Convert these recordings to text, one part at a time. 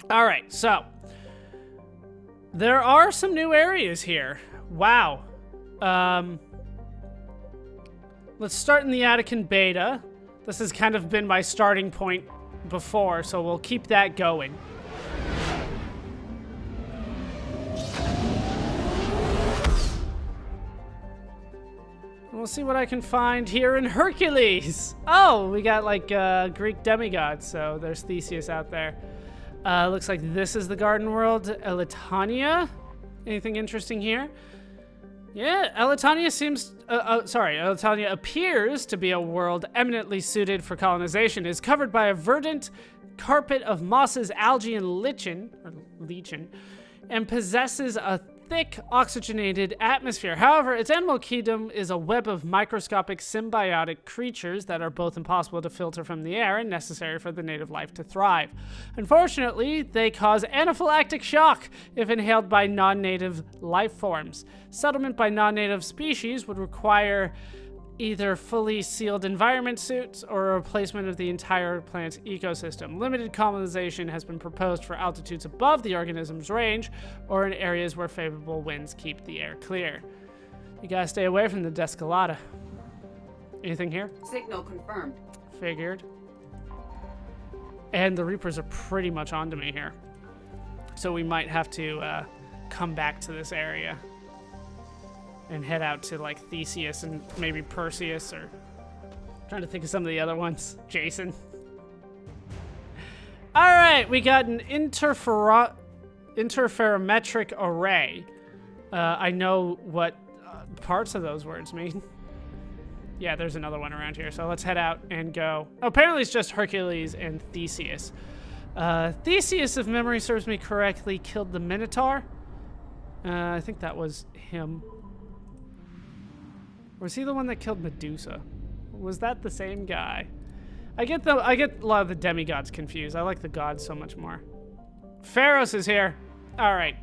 All right, so there are some new areas here. Wow. Let's start in the Attican beta. This has kind of been my starting point before, so we'll keep that going. We'll see what I can find here in Hercules. Oh, we got like Greek demigods, so there's Theseus out there. Looks like this is the garden world, Elitania. Anything interesting here? Yeah, Elitania Elitania appears to be a world eminently suited for colonization. It is covered by a verdant carpet of mosses, algae, and lichen, and possesses a thick, oxygenated atmosphere. However, its animal kingdom is a web of microscopic symbiotic creatures that are both impossible to filter from the air and necessary for the native life to thrive. Unfortunately, they cause anaphylactic shock if inhaled by non-native life forms. Settlement by non-native species would require either fully sealed environment suits or a replacement of the entire planet's ecosystem. Limited colonization has been proposed for altitudes above the organism's range or in areas where favorable winds keep the air clear. You gotta stay away from the Descolata. Anything here? Signal confirmed. Figured. And the Reapers are pretty much onto me here. So we might have to come back to this area and head out to like Theseus and maybe Perseus, or trying to think of some of the other ones. Jason. All right, we got an interferometric array. I know what parts of those words mean. Yeah, there's another one around here, so let's head out and go. Oh, apparently it's just Hercules and Theseus. Theseus, if memory serves me correctly, killed the Minotaur. I think that was him. Was he the one that killed Medusa? Was that the same guy? I get a lot of the demigods confused. I like the gods so much more. Pharos is here. All right.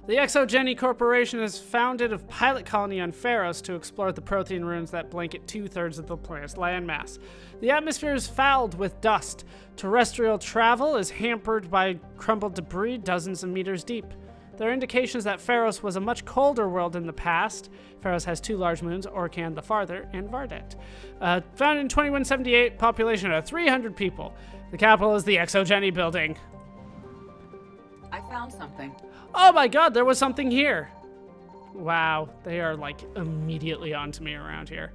The Exogeny Corporation is founded a pilot colony on Pharos to explore the protein ruins that blanket 2/3 of the planet's landmass. The atmosphere is fouled with dust. Terrestrial travel is hampered by crumbled debris dozens of meters deep. There are indications that Pharos was a much colder world in the past. Pharos has 2 large moons, Orcan the Farther and Vardet. Founded in 2178, population of 300 people. The capital is the Exogeny building. I found something. Oh my god, there was something here. Wow, they are like immediately onto me around here.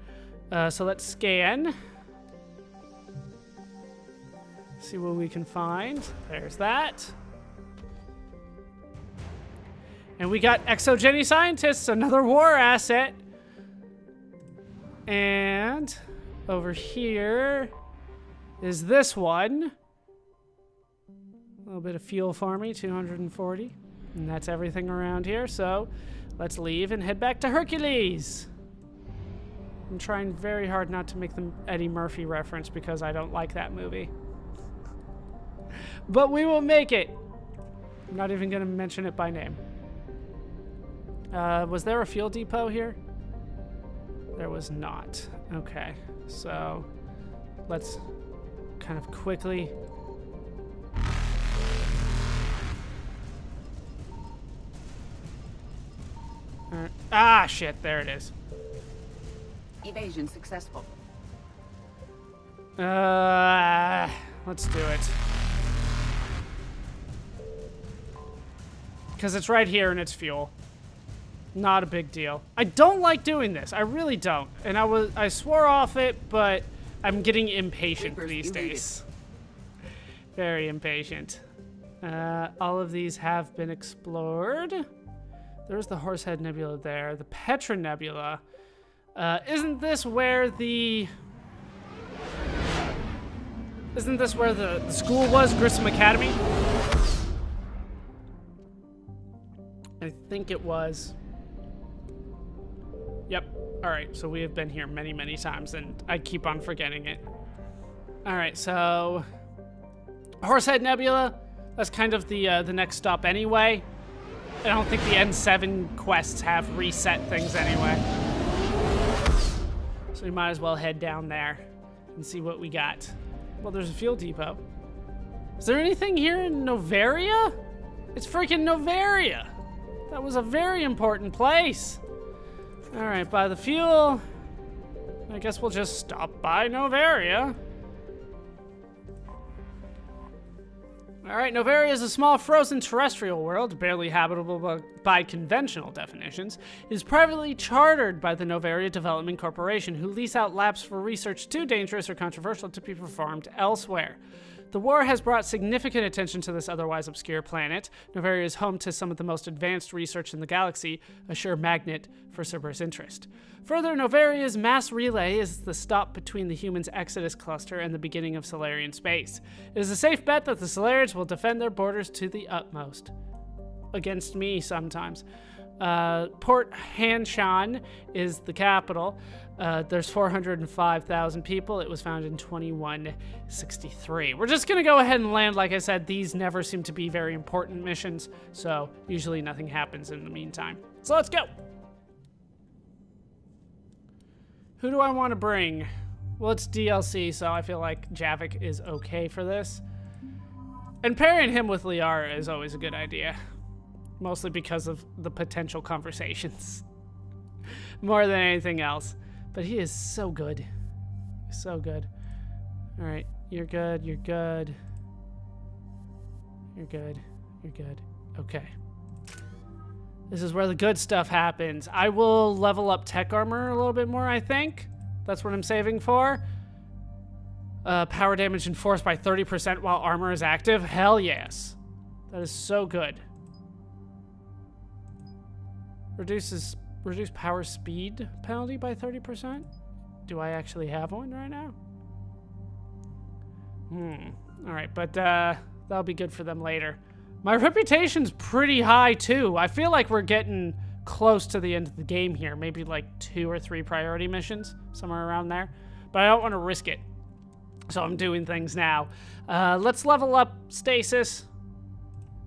So let's scan. See what we can find. There's that. And we got Exogeny scientists, another war asset. And over here is this one. A little bit of fuel for me, 240. And that's everything around here, so let's leave and head back to Hercules. I'm trying very hard not to make the Eddie Murphy reference because I don't like that movie. But we will make it. I'm not even going to mention it by name. Was there a fuel depot here? There was not. Okay, so let's kind of quickly... Ah, shit, there it is. Evasion successful. Let's do it. Because it's right here and it's fuel. Not a big deal. I don't like doing this. I really don't. And I swore off it, but I'm getting impatient these days. Very impatient. All of these have been explored. There's the Horsehead Nebula there. The Petra Nebula. Isn't this where the school was, Grissom Academy? I think it was. Yep. All right, so we have been here many, many times, and I keep on forgetting it. All right, so Horsehead Nebula, that's kind of the next stop anyway. I don't think the N7 quests have reset things anyway. So we might as well head down there and see what we got. Well, there's a fuel depot. Is there anything here in Novaria? It's freaking Novaria. That was a very important place. All right, by the fuel. I guess we'll just stop by Novaria. All right, Novaria is a small frozen terrestrial world, barely habitable by conventional definitions. It is privately chartered by the Novaria Development Corporation, who lease out labs for research too dangerous or controversial to be performed elsewhere. The war has brought significant attention to this otherwise obscure planet. Novaria is home to some of the most advanced research in the galaxy, a sure magnet for Cerberus interest. Further, Novaria's mass relay is the stop between the humans' Exodus cluster and the beginning of Solarian space. It is a safe bet that the Solarians will defend their borders to the utmost. Against me sometimes. Port Hanshan is the capital. There's 405,000 people. It was founded in 2163. We're just going to go ahead and land. Like I said, these never seem to be very important missions, so usually nothing happens in the meantime. So let's go. Who do I want to bring? Well, it's DLC, so I feel like Javik is okay for this. And pairing him with Liara is always a good idea. Mostly because of the potential conversations. More than anything else. But he is so good. So good. Alright, you're good, you're good. You're good, you're good. Okay. This is where the good stuff happens. I will level up tech armor a little bit more, I think. That's what I'm saving for. Power damage enforced by 30% while armor is active. Hell yes. That is so good. Reduce power speed penalty by 30%? Do I actually have one right now? Alright, but that'll be good for them later. My reputation's pretty high too. I feel like we're getting close to the end of the game here. Maybe like 2 or 3 priority missions, somewhere around there. But I don't want to risk it. So I'm doing things now. Let's level up Stasis.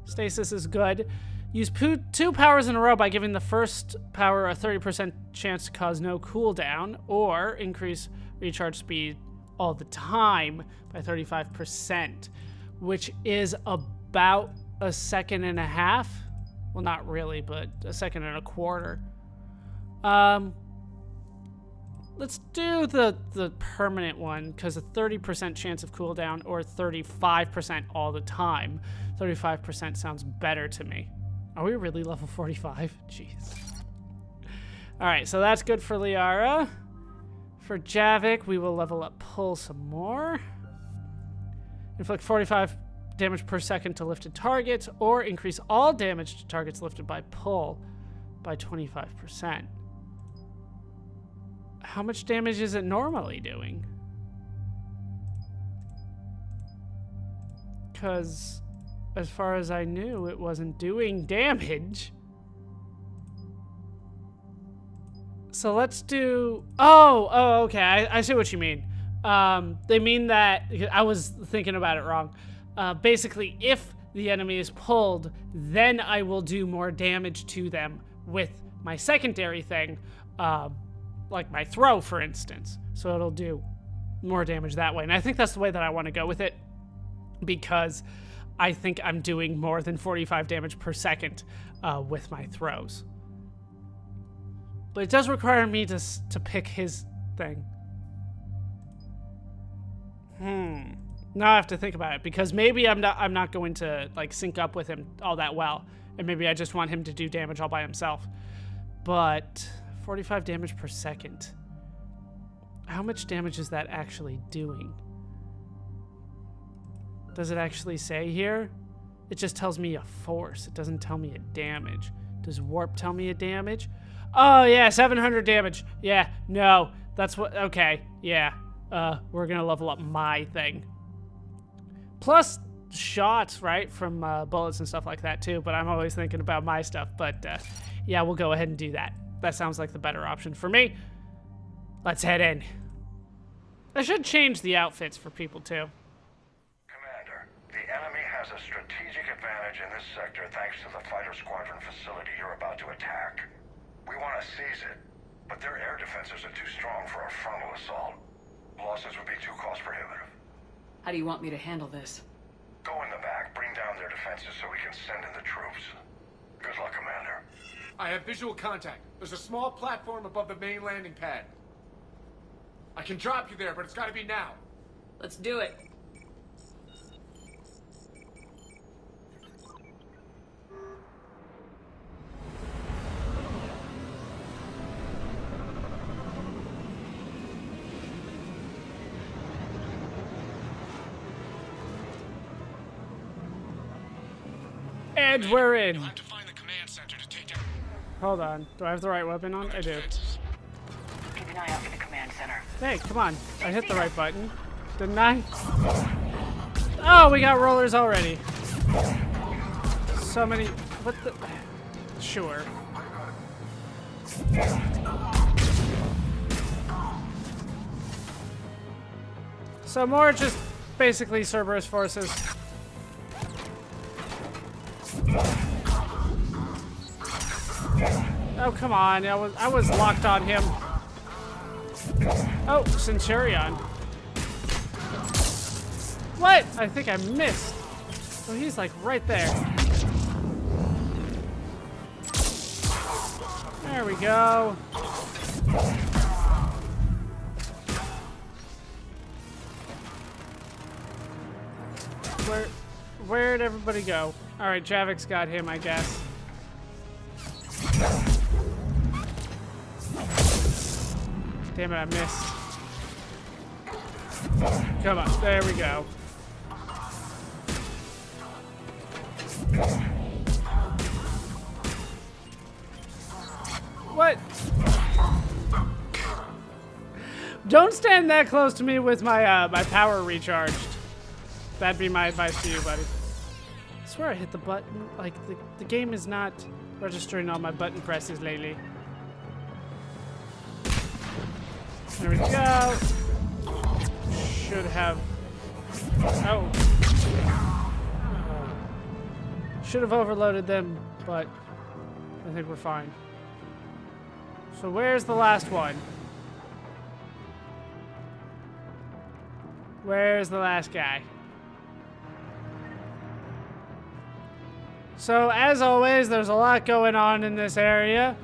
Stasis is good. Use 2 powers in a row by giving the first power a 30% chance to cause no cooldown, or increase recharge speed all the time by 35%, which is about a second and a half. Well, not really, but a second and a quarter. Let's do the permanent one, because a 30% chance of cooldown or 35% all the time. 35% sounds better to me. Are we really level 45? Jeez. Alright, so that's good for Liara. For Javik, we will level up Pull some more. Inflict 45 damage per second to lifted targets, or increase all damage to targets lifted by Pull by 25%. How much damage is it normally doing? Because as far as I knew, it wasn't doing damage. So let's do... Oh, okay. I see what you mean. They mean that... I was thinking about it wrong. Basically, if the enemy is pulled, then I will do more damage to them with my secondary thing, like my throw, for instance. So it'll do more damage that way. And I think that's the way that I want to go with it, because I think I'm doing more than 45 damage per second with my throws. But it does require me to pick his thing. Now I have to think about it, because maybe I'm not going to like sync up with him all that well, and maybe I just want him to do damage all by himself. But 45 damage per second. How much damage is that actually doing? Does it actually say here? It just tells me a force. It doesn't tell me a damage. Does warp tell me a damage? Oh yeah, 700 damage. Yeah, no, that's what, okay, yeah. We're gonna level up my thing. Plus shots, right, from bullets and stuff like that too, but I'm always thinking about my stuff. But yeah, we'll go ahead and do that. That sounds like the better option for me. Let's head in. I should change the outfits for people too. Commander, the enemy has a strategic advantage in this sector thanks to the fighter squadron facility you're about to attack. We want to seize it, but their air defenses are too strong for a frontal assault. Losses would be too cost prohibitive. How do you want me to handle this? Go in the back, bring down their defenses so we can send in the troops. Good luck, Commander. I have visual contact. There's a small platform above the main landing pad. I can drop you there, but it's gotta be now. Let's do it. And we're in. You'll have to find the command center to take down. Hold on. Do I have the right weapon on? I do. Keep an eye out for the command center. Hey, come on. I hit the right button. Didn't I? Oh, we got rollers already. So many. What the? Sure. So more just basically Cerberus forces. Oh, come on. I was locked on him. Oh, Centurion. What? I think I missed. Oh, he's like right there. There we go. Where'd everybody go? All right, Javik's got him, I guess. Damn it, I missed. Come on, there we go. What? Don't stand that close to me with my my power recharged. That'd be my advice to you, buddy. I swear I hit the button. Like, the game is not registering all my button presses lately. There we go. Should have... Oh. Should have overloaded them, but I think we're fine. So where's the last one? Where's the last guy? So, as always, there's a lot going on in this area,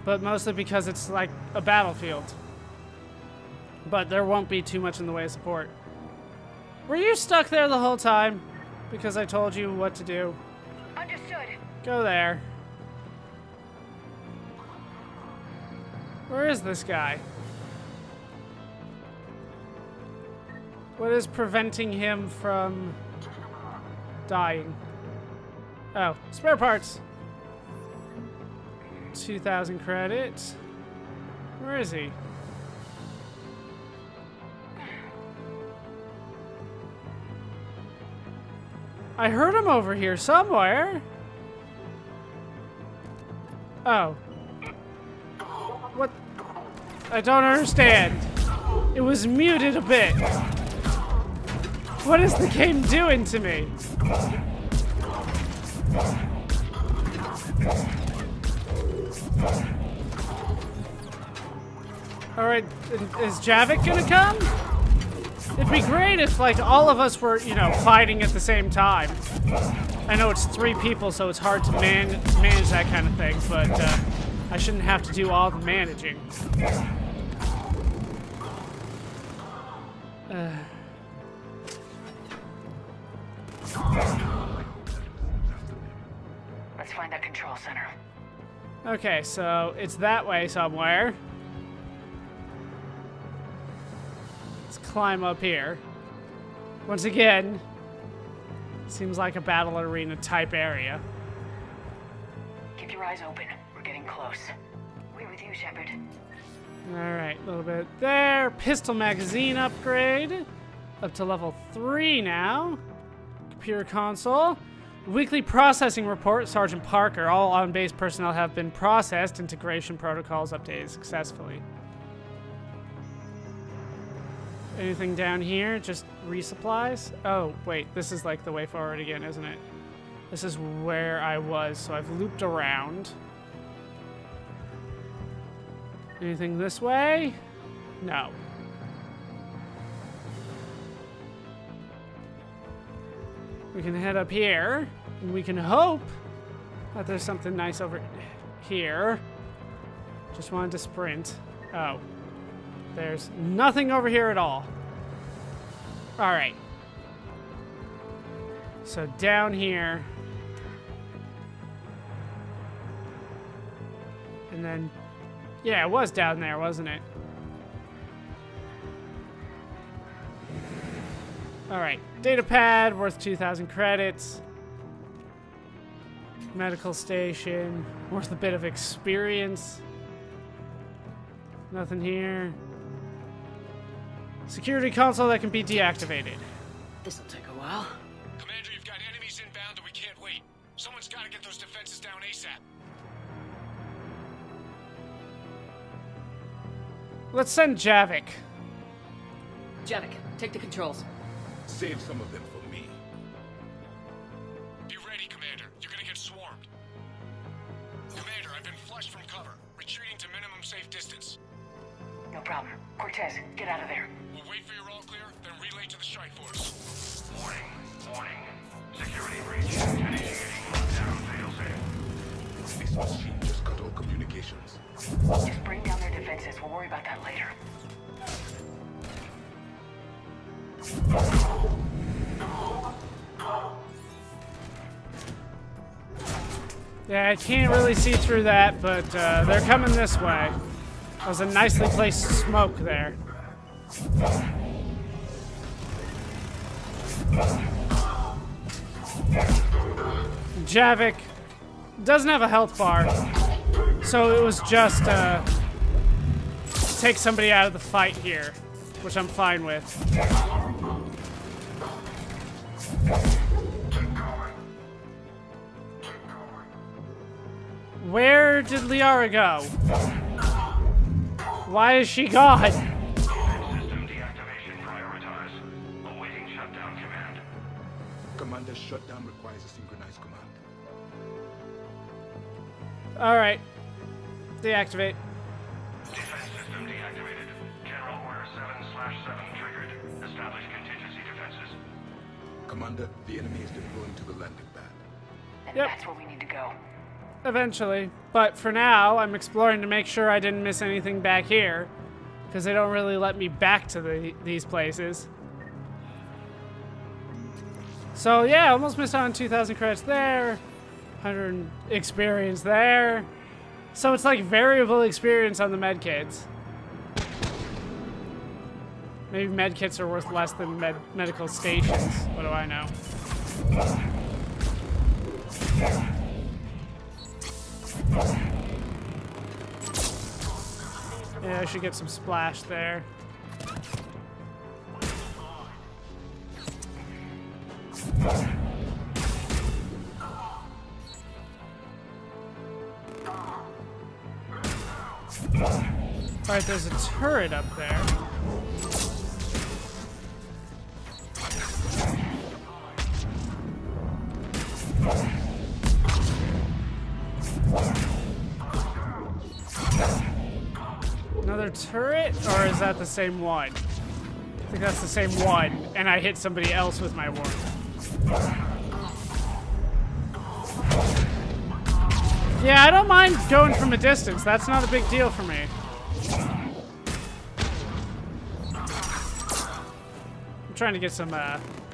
but mostly because it's like a battlefield. But there won't be too much in the way of support. Were you stuck there the whole time? Because I told you what to do. Understood. Go there. Where is this guy? What is preventing him from dying? Oh, spare parts. 2,000 credits. Where is he? I heard him over here somewhere. Oh. What? I don't understand. It was muted a bit. What is the game doing to me? Alright, is Javik gonna come? It'd be great if, like, all of us were, you know, fighting at the same time. I know it's 3 people, so it's hard to manage that kind of thing, but I shouldn't have to do all the managing. Let's find that control center. Okay, so it's that way somewhere. Let's climb up here. Once again, seems like a battle arena type area. Keep your eyes open. We're getting close. We're with you, Shepard. Alright, a little bit there. Pistol magazine upgrade. Up to level 3 now. Computer console. Weekly processing report, Sergeant Parker. All on-base personnel have been processed. Integration protocols updated successfully. Anything down here? Just resupplies? Oh, wait. This is like the way forward again, isn't it? This is where I was, so I've looped around. Anything this way? No. We can head up here, and we can hope that there's something nice over here. Just wanted to sprint. Oh. There's nothing over here at all. Alright. So down here. And then... Yeah, it was down there, wasn't it? Alright. Data pad, worth 2,000 credits. Medical station, worth a bit of experience. Nothing here. Security console that can be deactivated. This'll take a while. Commander, you've got enemies inbound and we can't wait. Someone's got to get those defenses down ASAP. Let's send Javik. Javik, take the controls. Save some of them for me. Be ready, Commander. You're gonna get swarmed. Commander, I've been flushed from cover. Retreating to minimum safe distance. No problem. Cortez, get out of there. We'll wait for your all clear, then relay to the strike force. Warning. Warning. Security breach. Initiating lockdown failsafe. This machine just cut all communications. Just bring down their defenses. We'll worry about that later. Yeah, I can't really see through that, but they're coming this way. That was a nicely placed smoke there. Javik doesn't have a health bar, so it was just take somebody out of the fight here, which I'm fine with. Where did Liara go? Why is she gone? System deactivation prioritized. Awaiting shutdown command. Commander, shutdown requires a synchronized command. Alright. Deactivate. Defense system deactivated. General Order 7/7 triggered. Establish contingency defenses. Commander, the enemy is deploying to the landing pad. And Yep. that's where we need to go. Eventually. But for now, I'm exploring to make sure I didn't miss anything back here. Because they don't really let me back to these places. So yeah, almost missed out on 2,000 credits there. 100 experience there. So it's like variable experience on the medkits. Maybe medkits are worth less than medical stations. What do I know? Yeah, I should get some splash there. Alright, there's a turret up there. Another turret? Or is that the same one? I think that's the same one, and I hit somebody else with my warp. Yeah, I don't mind going from a distance. That's not a big deal for me. I'm trying to get some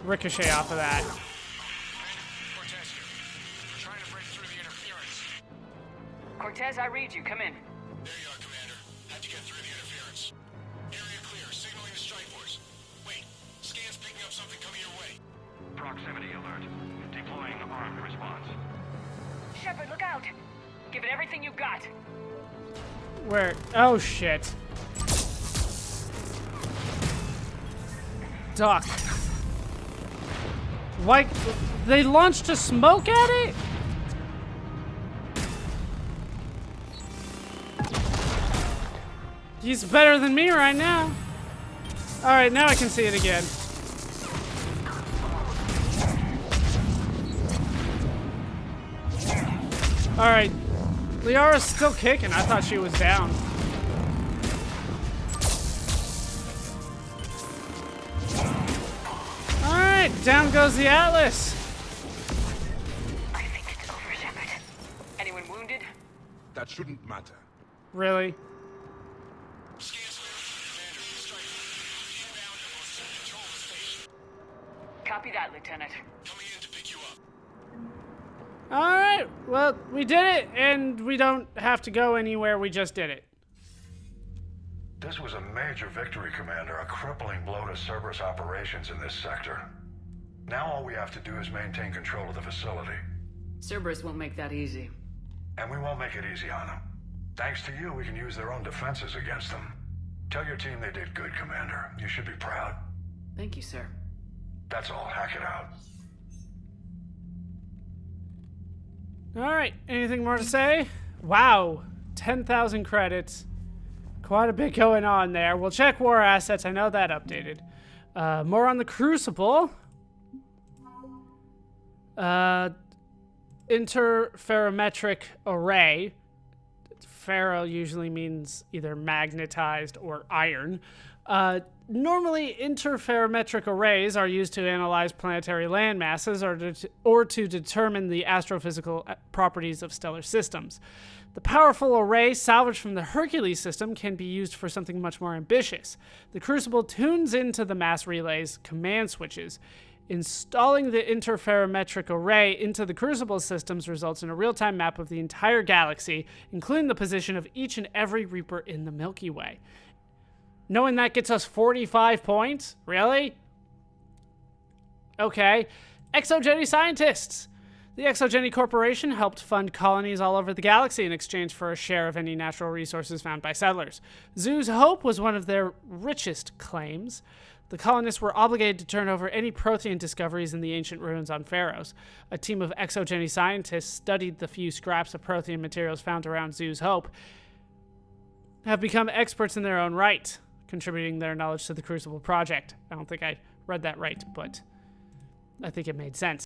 ricochet off of that. Cortez here. We're trying to break through the interference. Cortez, I read you. Come in. There you are, Commander. Had to get through the interference. Area clear, signaling the strike force. Wait, scan's picking up something coming your way. Proximity alert. Deploying armed response. Shepard, look out! Give it everything you've got. Where? Oh, shit. Duck. Why? They launched a smoke at it? He's better than me right now. Alright, now I can see it again. Alright. Liara's still kicking. I thought she was down. Alright, down goes the Atlas. That shouldn't matter. Really? Scans Commander. Strike. Inbound and will soon control the station. Copy that, Lieutenant. Coming in to pick you up. All right. Well, we did it, and we don't have to go anywhere. We just did it. This was a major victory, Commander. A crippling blow to Cerberus operations in this sector. Now all we have to do is maintain control of the facility. Cerberus won't make that easy. And we won't make it easy on them. Thanks to you, we can use their own defenses against them. Tell your team they did good, Commander. You should be proud. Thank you, sir. That's all. Hack it out. All right. Anything more to say? Wow. 10,000 credits. Quite a bit going on there. We'll check war assets. I know that updated. More on the Crucible. Interferometric array. Ferro usually means either magnetized or iron. Normally, interferometric arrays are used to analyze planetary land masses or to determine the astrophysical properties of stellar systems. The powerful array salvaged from the Hercules system can be used for something much more ambitious. The Crucible tunes into the mass relay's command switches. Installing the interferometric array into the Crucible systems results in a real-time map of the entire galaxy, including the position of each and every Reaper in the Milky Way. Knowing that gets us 45 points? Really? Okay. Exogeny scientists. The Exogeny Corporation helped fund colonies all over the galaxy in exchange for a share of any natural resources found by settlers. Zoo's Hope was one of their richest claims. The colonists were obligated to turn over any Prothean discoveries in the ancient ruins on Pharos. A team of Exogeny scientists studied the few scraps of Prothean materials found around Zoo's Hope, have become experts in their own right, contributing their knowledge to the Crucible project. I don't think I read that right, but I think it made sense.